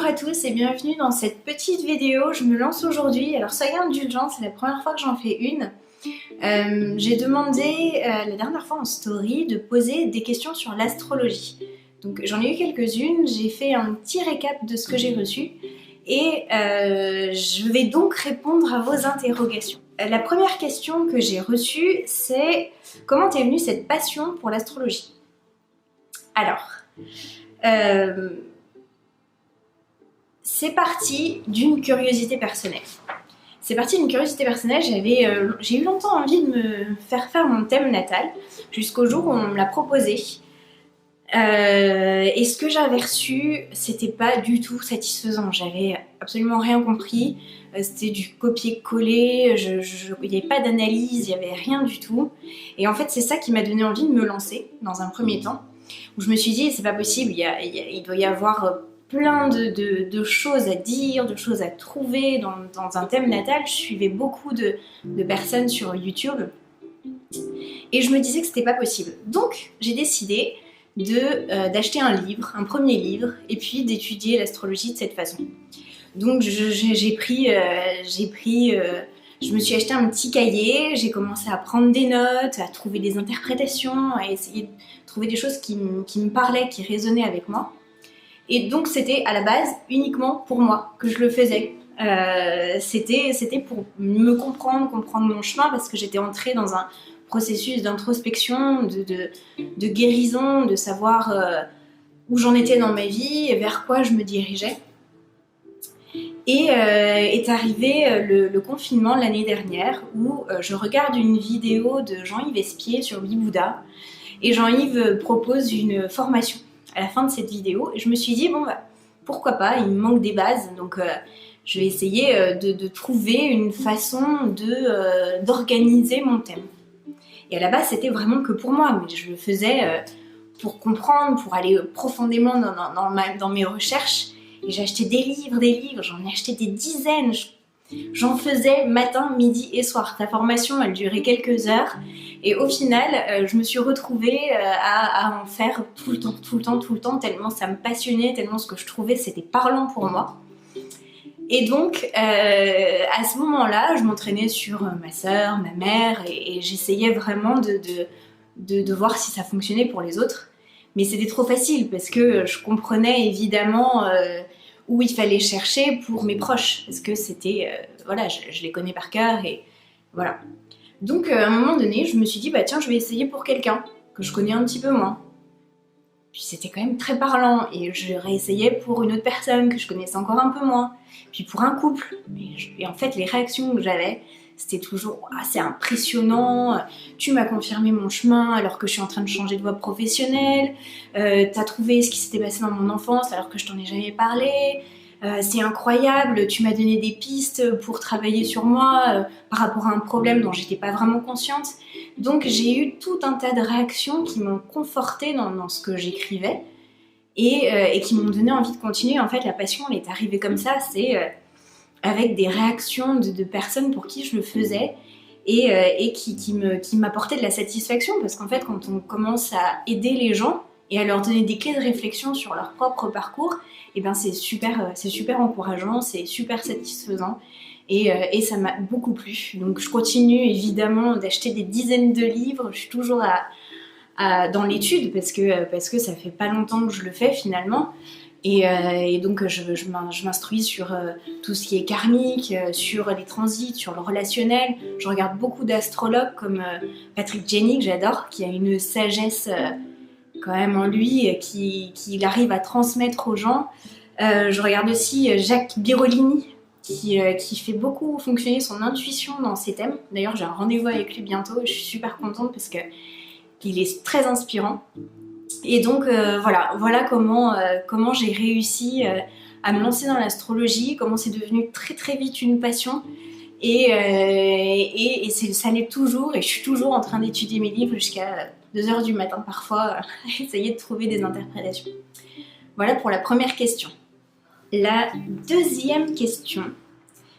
Bonjour à tous et bienvenue dans cette petite vidéo. Je me lance aujourd'hui, alors soyez indulgents, c'est la première fois que j'en fais une. J'ai demandé la dernière fois en story de poser des questions sur l'astrologie. Donc j'en ai eu quelques-unes, j'ai fait un petit récap de ce que j'ai reçu et je vais donc répondre à vos interrogations. La première question que j'ai reçue, c'est comment t'es venue cette passion pour l'astrologie? Alors, c'est parti d'une curiosité personnelle. J'ai eu longtemps envie de me faire mon thème natal, jusqu'au jour où on me l'a proposé. Et ce que j'avais reçu, c'était pas du tout satisfaisant. J'avais absolument rien compris. C'était du copier-coller, il n'y avait pas d'analyse, il n'y avait rien du tout. Et en fait, c'est ça qui m'a donné envie de me lancer, dans un premier temps, où je me suis dit, c'est pas possible, il doit y avoir plein de choses à dire, de choses à trouver dans un thème natal. Je suivais beaucoup de personnes sur YouTube et je me disais que c'était pas possible. Donc j'ai décidé d'acheter un livre, un premier livre, et puis d'étudier l'astrologie de cette façon. Donc je me suis acheté un petit cahier, j'ai commencé à prendre des notes, à trouver des interprétations, à essayer de trouver des choses qui me parlaient, qui résonnaient avec moi. Et donc c'était à la base uniquement pour moi que je le faisais. C'était pour me comprendre mon chemin, parce que j'étais entrée dans un processus d'introspection, de guérison, de savoir où j'en étais dans ma vie et vers quoi je me dirigeais. Et est arrivé le confinement l'année dernière où je regarde une vidéo de Jean-Yves Espier sur Bibouda, et Jean-Yves propose une formation à la fin de cette vidéo, et je me suis dit bon bah pourquoi pas, il me manque des bases, donc je vais essayer de trouver une façon d'organiser mon thème. Et à la base c'était vraiment que pour moi, mais je le faisais pour comprendre, pour aller profondément dans mes recherches. Et j'ai acheté des livres, j'en ai acheté des dizaines. J'en faisais matin, midi et soir. Ta formation, elle durait quelques heures. Et au final, je me suis retrouvée à en faire tout le temps, tellement ça me passionnait, tellement ce que je trouvais, c'était parlant pour moi. Et donc, à ce moment-là, je m'entraînais sur ma sœur, ma mère, et j'essayais vraiment de voir si ça fonctionnait pour les autres. Mais c'était trop facile, parce que je comprenais évidemment où il fallait chercher pour mes proches, parce que c'était, voilà, je les connais par cœur, et voilà. Donc à un moment donné, je me suis dit, bah tiens, je vais essayer pour quelqu'un que je connais un petit peu moins. Puis c'était quand même très parlant, et je réessayais pour une autre personne que je connaissais encore un peu moins, puis pour un couple. Et en fait, les réactions que j'avais, c'était toujours assez impressionnant. Tu m'as confirmé mon chemin alors que je suis en train de changer de voie professionnelle. T'as trouvé ce qui s'était passé dans mon enfance alors que je t'en ai jamais parlé. C'est incroyable, tu m'as donné des pistes pour travailler sur moi par rapport à un problème dont j'étais pas vraiment consciente. Donc j'ai eu tout un tas de réactions qui m'ont confortée dans ce que j'écrivais, et qui m'ont donné envie de continuer. En fait, la passion, elle est arrivée comme ça, c'est avec des réactions de personnes pour qui je le faisais, et qui m'apportaient de la satisfaction, parce qu'en fait, quand on commence à aider les gens et à leur donner des clés de réflexion sur leur propre parcours, et ben c'est super encourageant, c'est super satisfaisant, et ça m'a beaucoup plu. Donc je continue évidemment d'acheter des dizaines de livres, je suis toujours dans l'étude, parce que ça fait pas longtemps que je le fais finalement. Et donc je m'instruis sur tout ce qui est karmique, sur les transits, sur le relationnel. Je regarde beaucoup d'astrologues comme Patrick Jenny, que j'adore, qui a une sagesse quand même en lui, qu'il arrive à transmettre aux gens. Je regarde aussi Jacques Birolini, qui fait beaucoup fonctionner son intuition dans ses thèmes. D'ailleurs, j'ai un rendez-vous avec lui bientôt, et je suis super contente parce qu'il est très inspirant. Et donc voilà comment j'ai réussi à me lancer dans l'astrologie, comment c'est devenu très très vite une passion, et ça l'est toujours, et je suis toujours en train d'étudier mes livres jusqu'à 2h du matin parfois, essayer de trouver des interprétations. Voilà pour la première question. La deuxième question,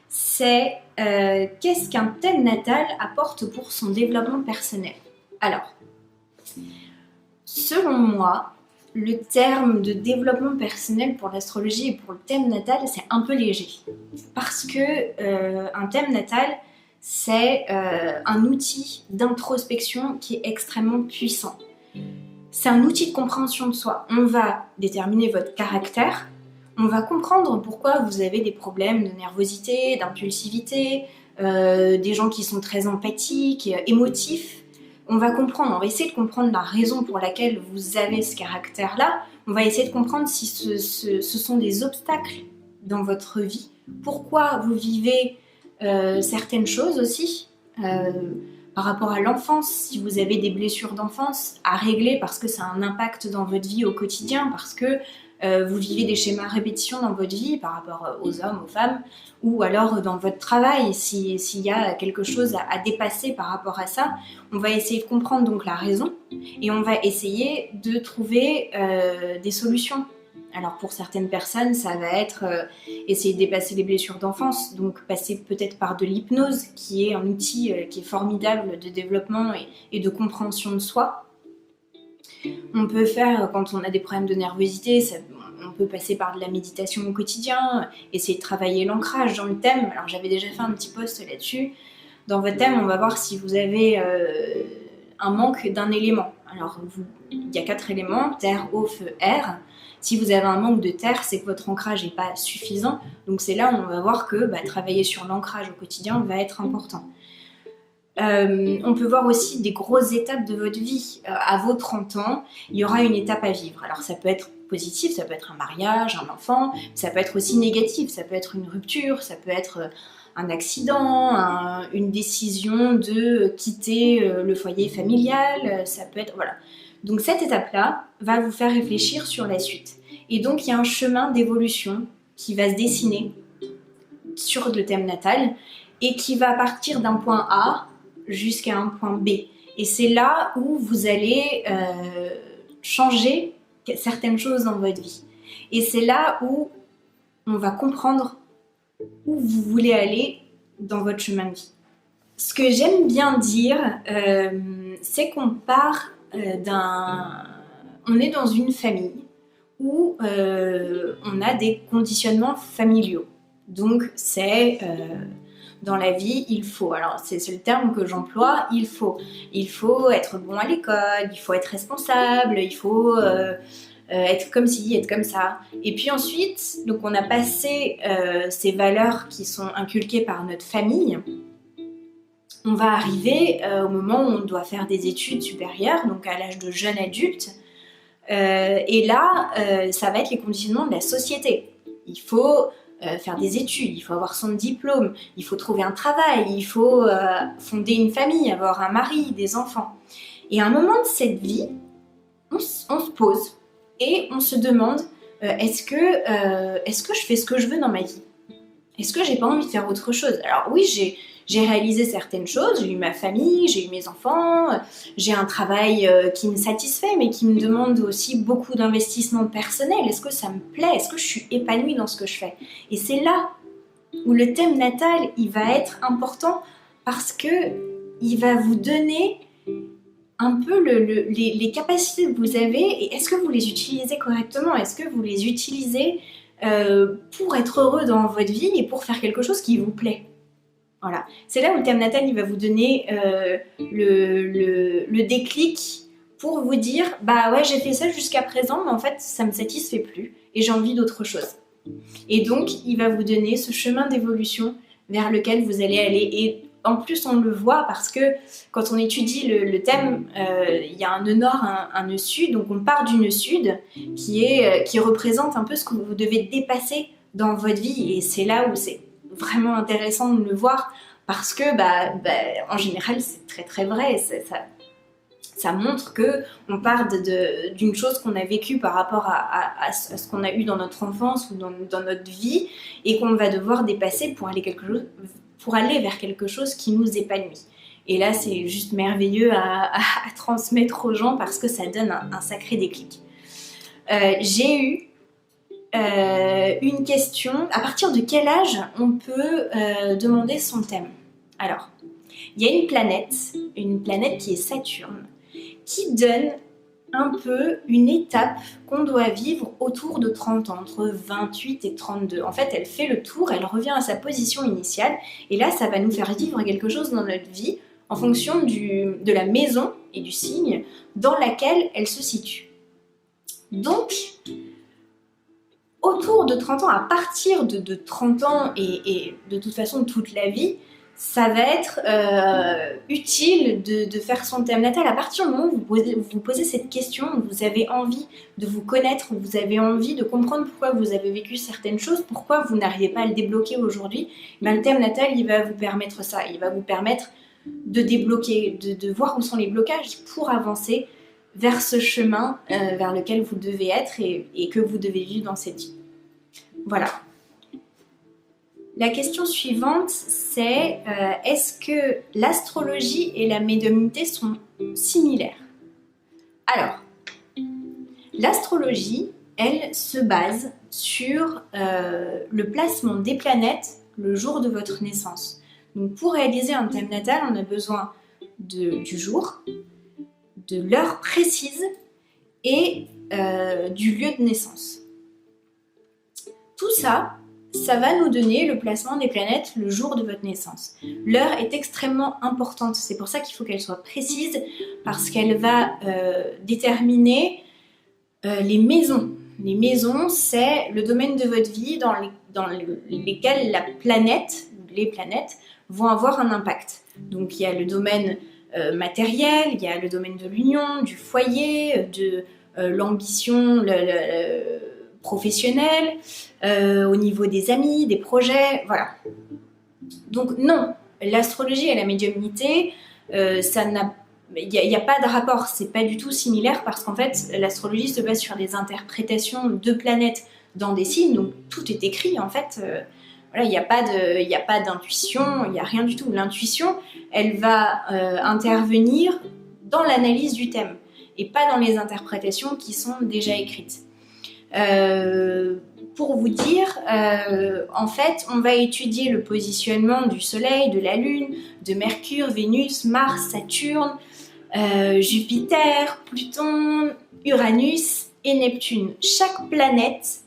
c'est qu'est-ce qu'un thème natal apporte pour son développement personnel? Alors, selon moi, le terme de développement personnel pour l'astrologie et pour le thème natal, c'est un peu léger. Parce que un thème natal, c'est un outil d'introspection qui est extrêmement puissant. C'est un outil de compréhension de soi. On va déterminer votre caractère, on va comprendre pourquoi vous avez des problèmes de nervosité, d'impulsivité, des gens qui sont très empathiques, émotifs. On va comprendre, on va essayer de comprendre la raison pour laquelle vous avez ce caractère-là. On va essayer de comprendre si ce sont des obstacles dans votre vie. Pourquoi vous vivez certaines choses aussi. Par rapport à l'enfance, si vous avez des blessures d'enfance à régler parce que ça a un impact dans votre vie au quotidien, parce que vous vivez des schémas répétitions dans votre vie par rapport aux hommes, aux femmes, ou alors dans votre travail, s'il y a quelque chose à dépasser par rapport à ça, on va essayer de comprendre donc la raison et on va essayer de trouver des solutions. Alors pour certaines personnes, ça va être essayer de dépasser les blessures d'enfance, donc passer peut-être par de l'hypnose, qui est un outil qui est formidable de développement et de compréhension de soi. On peut faire, quand on a des problèmes de nervosité, on peut passer par de la méditation au quotidien, essayer de travailler l'ancrage dans le thème. Alors j'avais déjà fait un petit post là-dessus. Dans votre thème, on va voir si vous avez un manque d'un élément. Alors il y a 4 éléments, terre, eau, feu, air. Si vous avez un manque de terre, c'est que votre ancrage n'est pas suffisant. Donc c'est là où on va voir que travailler sur l'ancrage au quotidien va être important. On peut voir aussi des grosses étapes de votre vie. À vos 30 ans, il y aura une étape à vivre. Alors ça peut être positif, ça peut être un mariage, un enfant, ça peut être aussi négatif, ça peut être une rupture, ça peut être un accident, une décision de quitter le foyer familial, ça peut être... Voilà. Donc cette étape-là va vous faire réfléchir sur la suite. Et donc il y a un chemin d'évolution qui va se dessiner sur le thème natal et qui va partir d'un point A jusqu'à un point B. Et c'est là où vous allez changer certaines choses dans votre vie. Et c'est là où on va comprendre où vous voulez aller dans votre chemin de vie. Ce que j'aime bien dire, c'est qu'on part on est dans une famille où on a des conditionnements familiaux. Donc c'est dans la vie, il faut, alors c'est le terme que j'emploie, il faut être bon à l'école, il faut être responsable, il faut être comme ci, être comme ça. Et puis ensuite, donc on a passé ces valeurs qui sont inculquées par notre famille. On va arriver au moment où on doit faire des études supérieures, donc à l'âge de jeune adulte. Et là, ça va être les conditionnements de la société. Il faut faire des études, il faut avoir son diplôme, il faut trouver un travail, il faut fonder une famille, avoir un mari, des enfants. Et à un moment de cette vie, on se pose et on se demande est-ce que je fais ce que je veux dans ma vie ? Est-ce que j'ai pas envie de faire autre chose ? Alors oui, j'ai réalisé certaines choses, j'ai eu ma famille, j'ai eu mes enfants, j'ai un travail qui me satisfait, mais qui me demande aussi beaucoup d'investissement personnel. Est-ce que ça me plaît ? Est-ce que je suis épanouie dans ce que je fais ? Et c'est là où le thème natal, il va être important parce que il va vous donner un peu les capacités que vous avez et est-ce que vous les utilisez correctement ? Est-ce que vous les utilisez pour être heureux dans votre vie et pour faire quelque chose qui vous plaît ? Voilà. C'est là où le thème natal il va vous donner le déclic pour vous dire bah ouais j'ai fait ça jusqu'à présent mais en fait ça me satisfait plus et j'ai envie d'autre chose. Et donc il va vous donner ce chemin d'évolution vers lequel vous allez aller et en plus on le voit parce que quand on étudie le thème il y a un nœud nord, un nœud sud, donc on part du nœud sud qui représente un peu ce que vous devez dépasser dans votre vie et c'est là où c'est vraiment intéressant de le voir parce que en général c'est très très vrai, ça montre que on part d'une chose qu'on a vécue par rapport à ce qu'on a eu dans notre enfance ou dans notre vie et qu'on va devoir dépasser pour aller vers quelque chose qui nous épanouit. Et là c'est juste merveilleux à transmettre aux gens parce que ça donne un sacré déclic. J'ai eu une question, à partir de quel âge on peut demander son thème ? Alors, il y a une planète qui est Saturne, qui donne un peu une étape qu'on doit vivre autour de 30 ans, entre 28 et 32. En fait, elle fait le tour, elle revient à sa position initiale, et là, ça va nous faire vivre quelque chose dans notre vie en fonction de la maison et du signe dans laquelle elle se situe. Donc, autour de 30 ans, à partir de 30 ans et de toute façon toute la vie, ça va être utile de faire son thème natal. À partir du moment où vous posez cette question, où vous avez envie de vous connaître, où vous avez envie de comprendre pourquoi vous avez vécu certaines choses, pourquoi vous n'arrivez pas à le débloquer aujourd'hui, ben, le thème natal, il va vous permettre ça. Il va vous permettre de débloquer, de voir où sont les blocages pour avancer vers ce chemin vers lequel vous devez être et que vous devez vivre dans cette vie. Voilà. La question suivante, c'est est-ce que l'astrologie et la médiumnité sont similaires? Alors, l'astrologie, elle se base sur le placement des planètes le jour de votre naissance. Donc, pour réaliser un thème natal, on a besoin du jour, de l'heure précise et du lieu de naissance. Tout ça, ça va nous donner le placement des planètes le jour de votre naissance. L'heure est extrêmement importante, c'est pour ça qu'il faut qu'elle soit précise, parce qu'elle va déterminer les maisons. Les maisons, c'est le domaine de votre vie dans lesquels les planètes vont avoir un impact. Donc il y a le domaine matériel, il y a le domaine de l'union, du foyer, de l'ambition, professionnelle, au niveau des amis, des projets, voilà. Donc non, l'astrologie et la médiumnité, il n'y a pas de rapport, c'est pas du tout similaire parce qu'en fait, l'astrologie se base sur des interprétations de planètes dans des signes, donc tout est écrit en fait. Voilà, il n'y a pas d'intuition, il n'y a rien du tout. L'intuition, elle va intervenir dans l'analyse du thème et pas dans les interprétations qui sont déjà écrites. Pour vous dire, en fait, on va étudier le positionnement du Soleil, de la Lune, de Mercure, Vénus, Mars, Saturne, Jupiter, Pluton, Uranus et Neptune. Chaque planète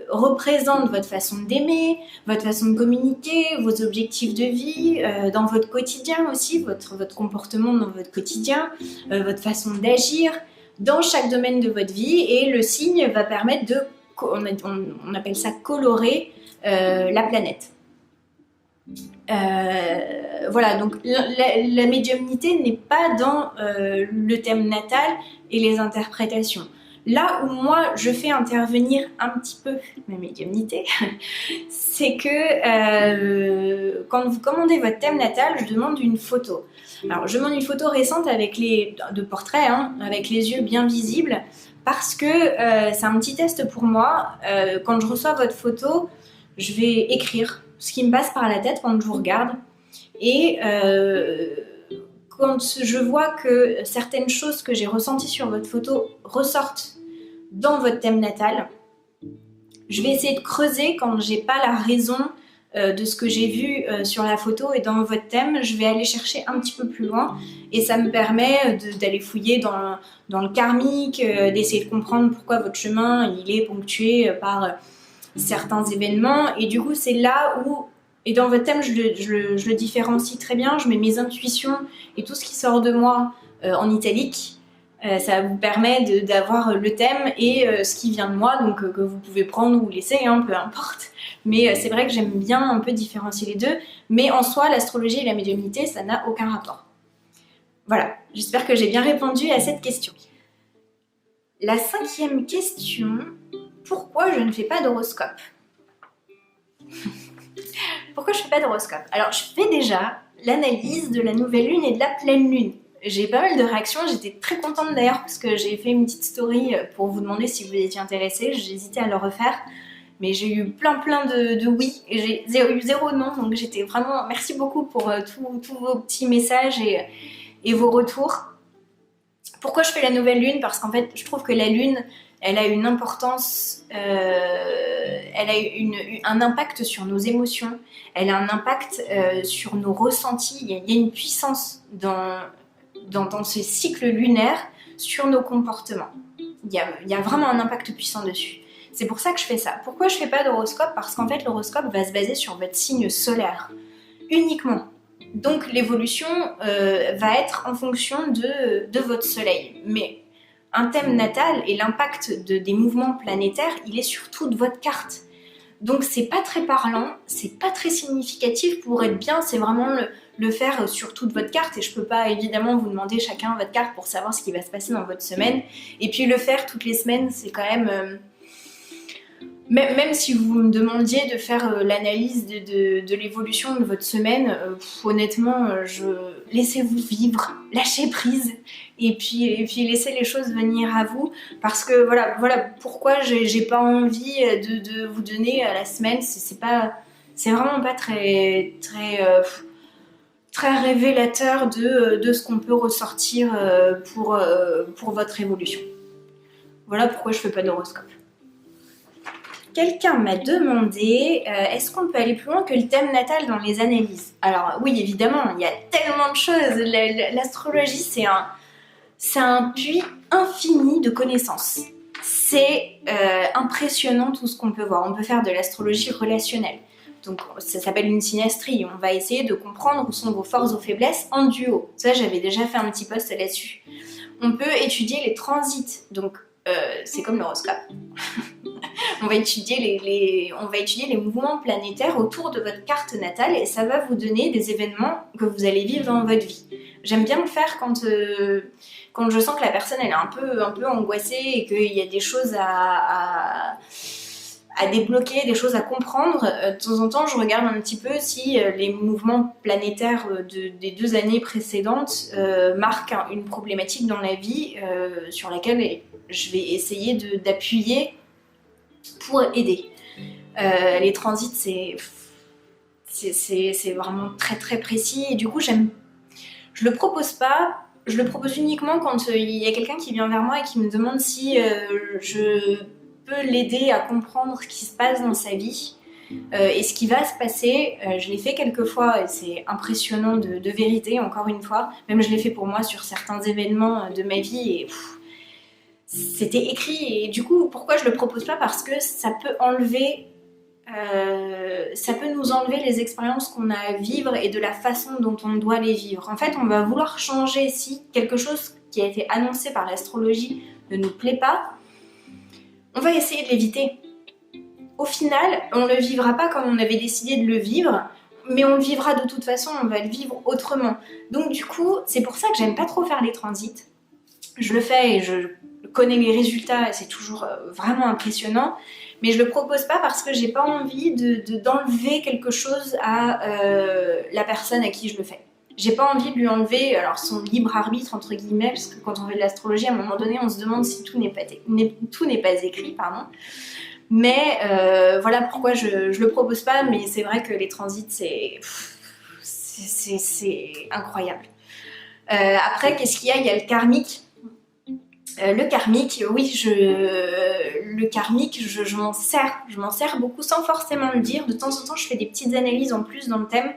représente votre façon d'aimer, votre façon de communiquer, vos objectifs de vie, dans votre quotidien aussi, votre comportement dans votre quotidien, votre façon d'agir dans chaque domaine de votre vie, et le signe va permettre on appelle ça colorer la planète. Voilà, donc la médiumnité n'est pas dans le thème natal et les interprétations. Là où moi je fais intervenir un petit peu ma médiumnité, c'est que quand vous commandez votre thème natal, je demande une photo. Alors je demande une photo récente de portrait, avec les yeux bien visibles, parce que c'est un petit test pour moi. Quand je reçois votre photo, je vais écrire ce qui me passe par la tête quand je vous regarde. Et quand je vois que certaines choses que j'ai ressenties sur votre photo ressortent dans votre thème natal, je vais essayer de creuser quand j'ai pas la raison de ce que j'ai vu sur la photo et dans votre thème. Je vais aller chercher un petit peu plus loin et ça me permet d'aller fouiller dans le karmique, d'essayer de comprendre pourquoi votre chemin il est ponctué par certains événements. Et du coup, c'est là où, et dans votre thème, je le différencie très bien. Je mets mes intuitions et tout ce qui sort de moi en italique. Ça vous permet d'avoir le thème et ce qui vient de moi, donc que vous pouvez prendre ou laisser, peu importe. Mais c'est vrai que j'aime bien un peu différencier les deux. Mais en soi, l'astrologie et la médiumnité, ça n'a aucun rapport. Voilà, j'espère que j'ai bien répondu à cette question. La 5e question, pourquoi je ne fais pas d'horoscope? Pourquoi je ne fais pas d'horoscope? Alors, je fais déjà l'analyse de la nouvelle lune et de la pleine lune. J'ai pas mal de réactions, j'étais très contente d'ailleurs parce que j'ai fait une petite story pour vous demander si vous étiez intéressés. J'hésitais à le refaire, mais j'ai eu plein de oui et j'ai eu 0 non, donc j'étais vraiment... Merci beaucoup pour tous vos petits messages et vos retours. Pourquoi je fais la nouvelle lune? Parce qu'en fait, je trouve que la lune, elle a une importance, elle a un impact sur nos émotions, elle a un impact sur nos ressentis. Il y a une puissance dans ce cycle lunaire sur nos comportements. Il y a vraiment un impact puissant dessus. C'est pour ça que je fais ça. Pourquoi je fais pas d'horoscope? Parce qu'en fait, l'horoscope va se baser sur votre signe solaire, uniquement. Donc l'évolution va être en fonction de votre soleil. Mais un thème natal et l'impact des mouvements planétaires, il est sur toute votre carte. Donc c'est pas très parlant, c'est pas très significatif pour être bien, c'est vraiment le faire sur toute votre carte. Et je peux pas évidemment vous demander chacun votre carte pour savoir ce qui va se passer dans votre semaine. Et puis le faire toutes les semaines, c'est quand même... Même si vous me demandiez de faire l'analyse de l'évolution de votre semaine, honnêtement, laissez-vous vivre, lâchez prise et puis laissez les choses venir à vous, parce que voilà pourquoi j'ai pas envie de vous donner à la semaine. C'est vraiment pas très révélateur de ce qu'on peut ressortir pour votre évolution. Voilà pourquoi je fais pas d'horoscope. Quelqu'un m'a demandé est-ce qu'on peut aller plus loin que le thème natal dans les analyses? Alors oui, évidemment, il y a tellement de choses. L'astrologie, c'est un puits infini de connaissances. C'est impressionnant tout ce qu'on peut voir. On peut faire de l'astrologie relationnelle. Donc ça s'appelle une synastrie. On va essayer de comprendre où sont vos forces, vos faiblesses en duo. Ça, j'avais déjà fait un petit post là-dessus. On peut étudier les transits. Donc c'est comme l'horoscope. On va étudier les mouvements planétaires autour de votre carte natale et ça va vous donner des événements que vous allez vivre dans votre vie. J'aime bien le faire quand je sens que la personne elle est un peu angoissée et qu'il y a des choses à débloquer, des choses à comprendre. De temps en temps, je regarde un petit peu si les mouvements planétaires des 2 années précédentes marquent une problématique dans la vie sur laquelle je vais essayer d'appuyer pour aider. Les transits, c'est vraiment très très précis et du coup je le propose pas. Je le propose uniquement quand il y a quelqu'un qui vient vers moi et qui me demande si je peux l'aider à comprendre ce qui se passe dans sa vie et ce qui va se passer. Je l'ai fait quelques fois et c'est impressionnant de vérité, encore une fois. Même je l'ai fait pour moi sur certains événements de ma vie et c'était écrit. Et du coup, pourquoi je le propose pas? Parce que ça peut nous enlever les expériences qu'on a à vivre et de la façon dont on doit les vivre. En fait, on va vouloir changer si quelque chose qui a été annoncé par l'astrologie ne nous plaît pas. On va essayer de l'éviter. Au final, on ne le vivra pas comme on avait décidé de le vivre, mais on le vivra de toute façon, on va le vivre autrement. Donc du coup, c'est pour ça que j'aime pas trop faire les transits. Je le fais et je connais les résultats, c'est toujours vraiment impressionnant, mais je le propose pas parce que j'ai pas envie d'enlever quelque chose à la personne à qui je le fais. J'ai pas envie de lui enlever son libre arbitre entre guillemets, parce que quand on fait de l'astrologie, à un moment donné, on se demande si tout n'est pas écrit, pardon. Mais voilà pourquoi je le propose pas, mais c'est vrai que les transits, c'est incroyable. Après, qu'est-ce qu'il y a? Il y a le karmique. Le karmique, oui, je m'en sers beaucoup sans forcément le dire. De temps en temps, je fais des petites analyses en plus dans le thème,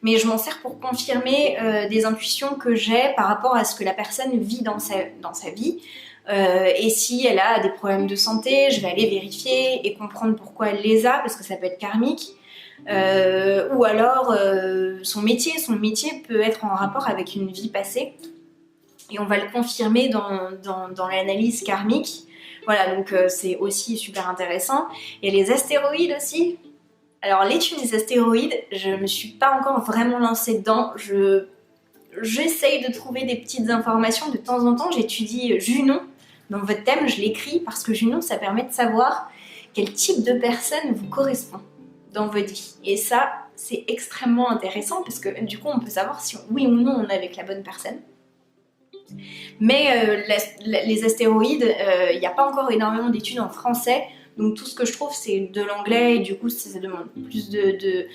mais je m'en sers pour confirmer des intuitions que j'ai par rapport à ce que la personne vit dans sa vie. Et si elle a des problèmes de santé, je vais aller vérifier et comprendre pourquoi elle les a, parce que ça peut être karmique. Ou alors son métier peut être en rapport avec une vie passée. Et on va le confirmer dans l'analyse karmique. Voilà, donc c'est aussi super intéressant. Il y a les astéroïdes aussi. Alors l'étude des astéroïdes, je me suis pas encore vraiment lancée dedans. J'essaye de trouver des petites informations. De temps en temps, j'étudie Junon. Dans votre thème, je l'écris parce que Junon, ça permet de savoir quel type de personne vous correspond dans votre vie. Et ça, c'est extrêmement intéressant parce que du coup, on peut savoir si oui ou non on est avec la bonne personne. Mais les astéroïdes, il n'y a pas encore énormément d'études en français, donc tout ce que je trouve c'est de l'anglais et du coup ça demande plus de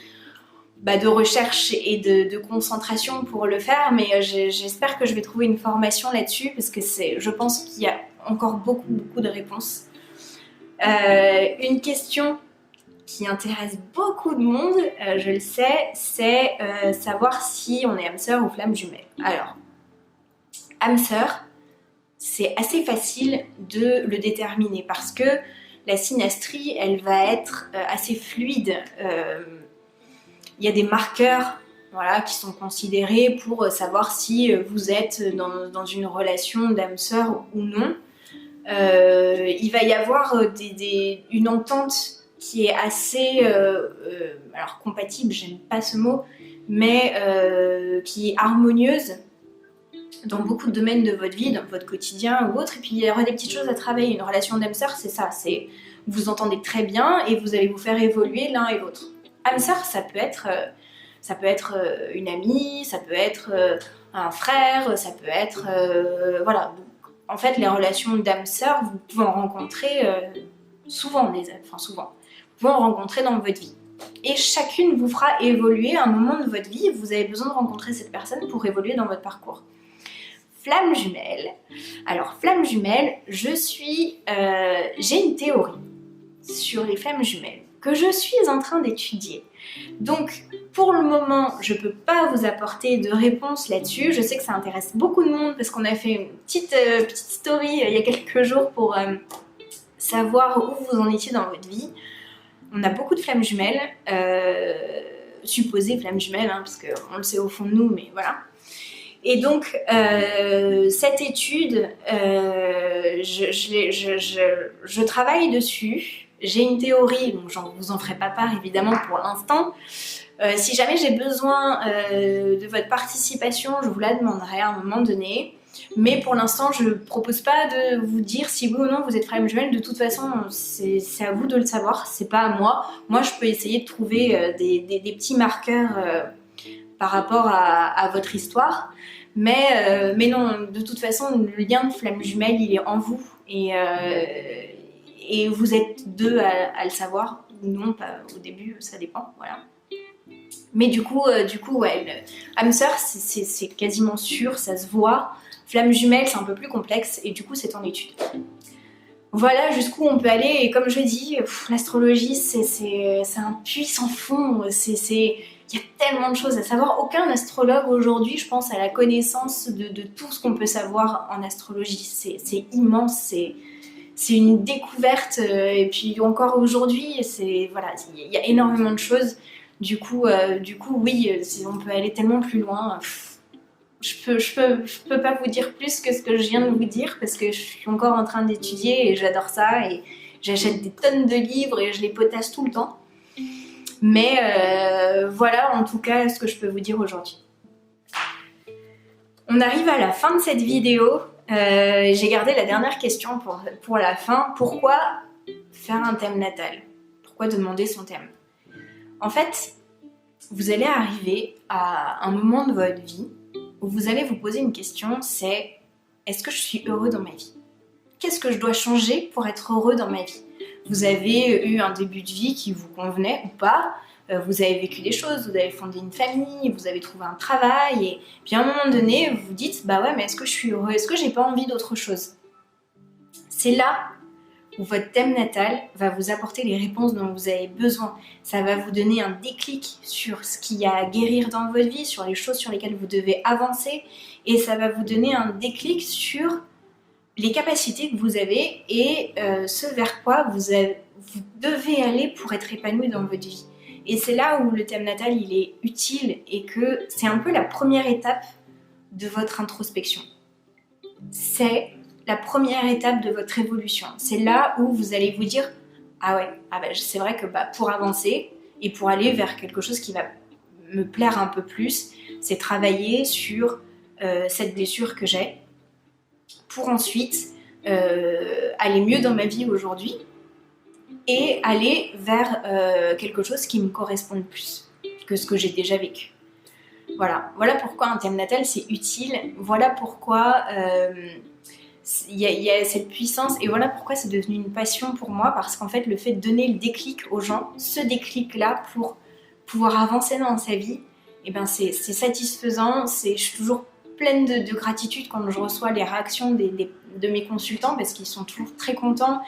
recherche et de concentration pour le faire, mais j'espère que je vais trouver une formation là-dessus parce que je pense qu'il y a encore beaucoup de réponses. Une question qui intéresse beaucoup de monde, je le sais, c'est savoir si on est âme sœur ou flamme jumelle. Alors, âme sœur, c'est assez facile de le déterminer parce que la synastrie, elle va être assez fluide. Il y a des marqueurs, voilà, qui sont considérés pour savoir si vous êtes dans une relation d'âme sœur ou non. Il va y avoir une entente qui est assez alors compatible, j'aime pas ce mot, mais qui est harmonieuse dans beaucoup de domaines de votre vie, dans votre quotidien ou autre. Et puis il y aura des petites choses à travailler. Une relation d'âme sœur, c'est ça, c'est vous vous entendez très bien et vous allez vous faire évoluer l'un et l'autre. Âme sœur, ça peut être une amie, ça peut être un frère, ça peut être voilà. En fait, les relations d'âme sœur, vous pouvez en rencontrer souvent. Vous pouvez en rencontrer dans votre vie. Et chacune vous fera évoluer à un moment de votre vie. Vous avez besoin de rencontrer cette personne pour évoluer dans votre parcours. Flamme jumelle. Alors, flamme jumelle, j'ai une théorie sur les flammes jumelles que je suis en train d'étudier. Donc, pour le moment, je ne peux pas vous apporter de réponse là-dessus. Je sais que ça intéresse beaucoup de monde parce qu'on a fait une petite story il y a quelques jours pour savoir où vous en étiez dans votre vie. On a beaucoup de flammes jumelles, supposées flammes jumelles, hein, parce qu'on le sait au fond de nous, mais voilà. Et donc, cette étude, je travaille dessus. J'ai une théorie, donc je ne vous en ferai pas part évidemment pour l'instant. Si jamais j'ai besoin de votre participation, je vous la demanderai à un moment donné. Mais pour l'instant, je ne propose pas de vous dire si oui ou non vous êtes flamme jumelle. De toute façon, c'est à vous de le savoir, c'est pas à moi. Moi, je peux essayer de trouver des petits marqueurs par rapport à votre histoire. Mais non, de toute façon, le lien de flamme jumelle, il est en vous. Et vous êtes deux à le savoir, ou non, pas au début, ça dépend, voilà. Mais du coup ouais, âme sœur, c'est quasiment sûr, ça se voit. Flamme jumelle, c'est un peu plus complexe, et du coup, c'est en étude. Voilà jusqu'où on peut aller, et comme je dis, l'astrologie, c'est un puits sans fond, il y a tellement de choses à savoir. Aucun astrologue aujourd'hui, je pense, a la connaissance de tout ce qu'on peut savoir en astrologie. C'est immense, c'est une découverte, et puis encore aujourd'hui, voilà, il y a énormément de choses. Du coup, oui, on peut aller tellement plus loin. Je peux pas vous dire plus que ce que je viens de vous dire parce que je suis encore en train d'étudier et j'adore ça et j'achète des tonnes de livres et je les potasse tout le temps. Mais voilà en tout cas ce que je peux vous dire aujourd'hui. On arrive à la fin de cette vidéo. J'ai gardé la dernière question pour la fin. Pourquoi faire un thème natal? Pourquoi demander son thème? En fait, vous allez arriver à un moment de votre vie où vous allez vous poser une question, c'est est-ce que je suis heureux dans ma vie? Qu'est-ce que je dois changer pour être heureux dans ma vie? Vous avez eu un début de vie qui vous convenait ou pas, vous avez vécu des choses, vous avez fondé une famille, vous avez trouvé un travail, et puis à un moment donné, vous vous dites, bah ouais, mais est-ce que je suis heureux? Est-ce que j'ai pas envie d'autre chose? C'est là où votre thème natal va vous apporter les réponses dont vous avez besoin. Ça va vous donner un déclic sur ce qu'il y a à guérir dans votre vie, sur les choses sur lesquelles vous devez avancer, et ça va vous donner un déclic sur les capacités que vous avez et ce vers quoi vous devez aller pour être épanoui dans votre vie. Et c'est là où le thème natal il est utile et que c'est un peu la première étape de votre introspection. C'est la première étape de votre évolution. C'est là où vous allez vous dire ah ouais, c'est vrai que pour avancer et pour aller vers quelque chose qui va me plaire un peu plus, c'est travailler sur cette blessure que j'ai pour ensuite aller mieux dans ma vie aujourd'hui et aller vers quelque chose qui me corresponde plus que ce que j'ai déjà vécu. Voilà pourquoi un thème natal c'est utile, voilà pourquoi il y a cette puissance et voilà pourquoi c'est devenu une passion pour moi parce qu'en fait le fait de donner le déclic aux gens, ce déclic là pour pouvoir avancer dans sa vie, et ben c'est satisfaisant, je suis toujours pleine de gratitude quand je reçois les réactions de mes consultants parce qu'ils sont toujours très contents,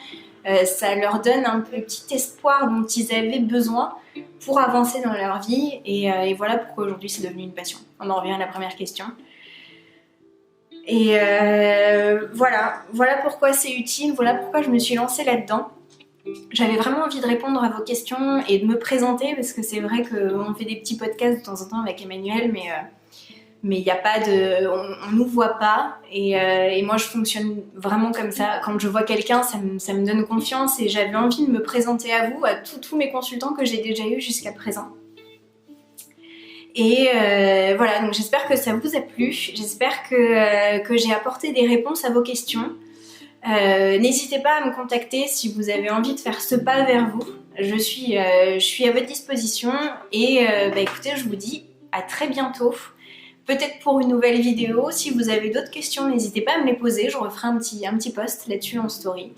ça leur donne un petit espoir dont ils avaient besoin pour avancer dans leur vie et voilà pourquoi aujourd'hui c'est devenu une passion. On en revient à la première question. Et voilà pourquoi c'est utile, voilà pourquoi je me suis lancée là-dedans. J'avais vraiment envie de répondre à vos questions et de me présenter, parce que c'est vrai qu'on fait des petits podcasts de temps en temps avec Emmanuel, mais il n'y a pas de, on nous voit pas, et moi je fonctionne vraiment comme ça. Quand je vois quelqu'un, ça me donne confiance, et j'avais envie de me présenter à vous, à tous mes consultants que j'ai déjà eu jusqu'à présent. Et voilà, donc j'espère que ça vous a plu, j'espère que j'ai apporté des réponses à vos questions. N'hésitez pas à me contacter si vous avez envie de faire ce pas vers vous. Je suis à votre disposition, et écoutez, je vous dis à très bientôt. Peut-être pour une nouvelle vidéo. Si vous avez d'autres questions, n'hésitez pas à me les poser. Je referai un petit post là-dessus en story.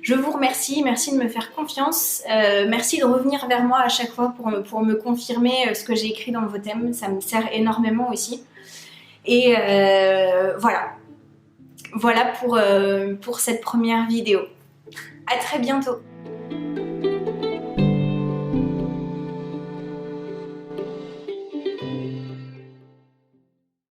Je vous remercie, merci de me faire confiance. Merci de revenir vers moi à chaque fois pour me confirmer ce que j'ai écrit dans vos thèmes. Ça me sert énormément aussi. Et voilà pour cette première vidéo. À très bientôt.